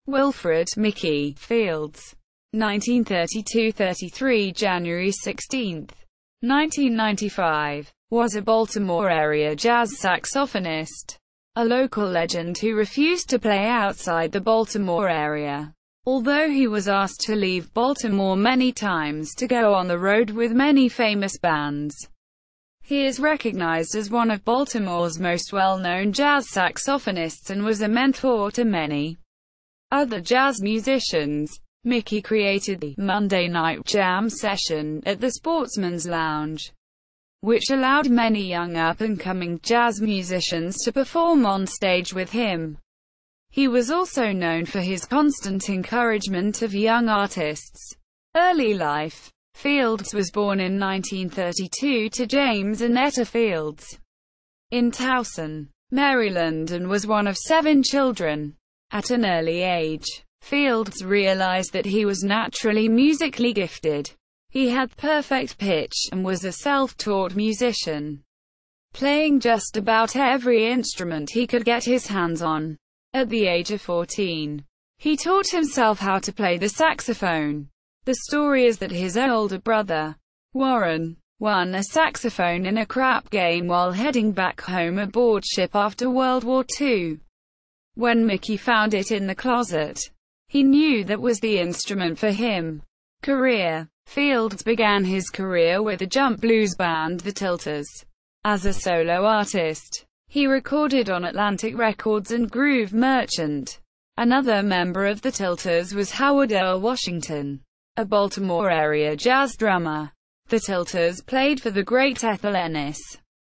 Wilfred, Mickey Fields. 1932–33 January 16, 1995. Was a Baltimore-area jazz saxophonist. A local legend who refused to play outside the Baltimore area. Although he was asked to leave Baltimore many times to go on the road with many famous bands, he is recognized as one of Baltimore's most well-known jazz saxophonists and was a mentor to many other jazz musicians. Mickey created the Monday Night Jam session at the Sportsman's Lounge, which allowed many young up-and-coming jazz musicians to perform on stage with him. He was also known for his constant encouragement of young artists. Early life. Fields was born in 1932 to James and Etta Fields in Towson, Maryland, and was one of 7 children. At an early age, Fields realized that he was naturally musically gifted. He had perfect pitch, and was a self-taught musician, playing just about every instrument he could get his hands on. At the age of 14, he taught himself how to play the saxophone. The story is that his older brother, Warren, won a saxophone in a crap game while heading back home aboard ship after World War II. When Mickey found it in the closet, he knew that was the instrument for him. Career. Fields began his career with the jump blues band The Tilters. As a solo artist, he recorded on Atlantic Records and Groove Merchant. Another member of The Tilters was Howard Earl Washington, a Baltimore-area jazz drummer. The Tilters played for the great Ethel Ennis.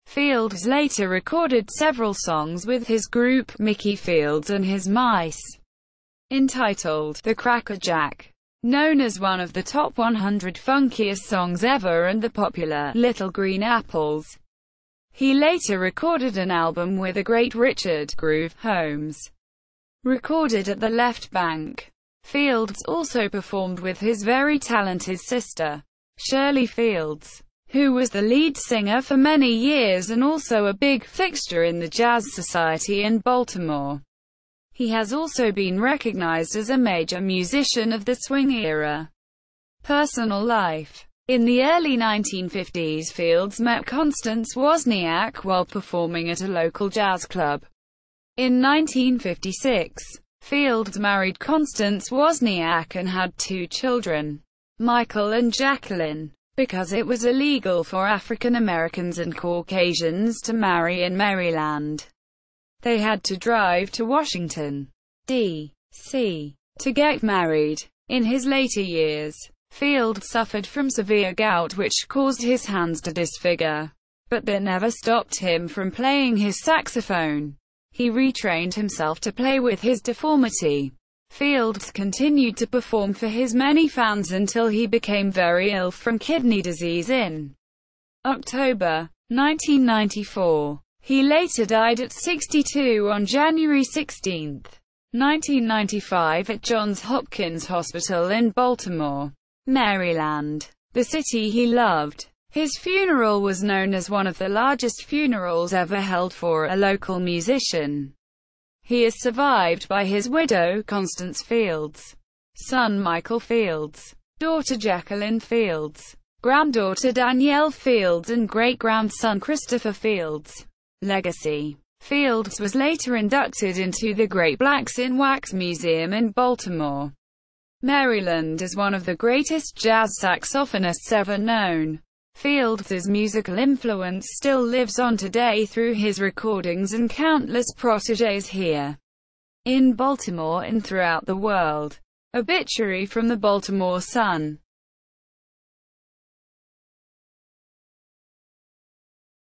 Fields later recorded several songs with his group, Mickey Fields and His Mice, entitled The Cracker Jack, known as one of the top 100 funkiest songs ever, and the popular Little Green Apples. He later recorded an album with the great Richard Groove Holmes, recorded at the Left Bank. Fields also performed with his very talented sister, Shirley Fields, who was the lead singer for many years and also a big fixture in the Jazz Society in Baltimore. He has also been recognized as a major musician of the swing era. Personal life. In the early 1950s, Fields met Constance Wozniak while performing at a local jazz club. In 1956, Fields married Constance Wozniak and had 2 children, Michael and Jacqueline. Because it was illegal for African Americans and Caucasians to marry in Maryland, they had to drive to Washington, D.C. to get married. In his later years, Fields suffered from severe gout which caused his hands to disfigure, but that never stopped him from playing his saxophone. He retrained himself to play with his deformity. Fields continued to perform for his many fans until he became very ill from kidney disease in October 1994. He later died at 62 on January 16, 1995 at Johns Hopkins Hospital in Baltimore, Maryland, the city he loved. His funeral was known as one of the largest funerals ever held for a local musician. He is survived by his widow, Constance Fields, son Michael Fields, daughter Jacqueline Fields, granddaughter Danielle Fields and great-grandson Christopher Fields. Legacy. Fields was later inducted into the Great Blacks in Wax Museum in Baltimore, Maryland as one of the greatest jazz saxophonists ever known. Fields' musical influence still lives on today through his recordings and countless protégés here in Baltimore and throughout the world. Obituary from the Baltimore Sun.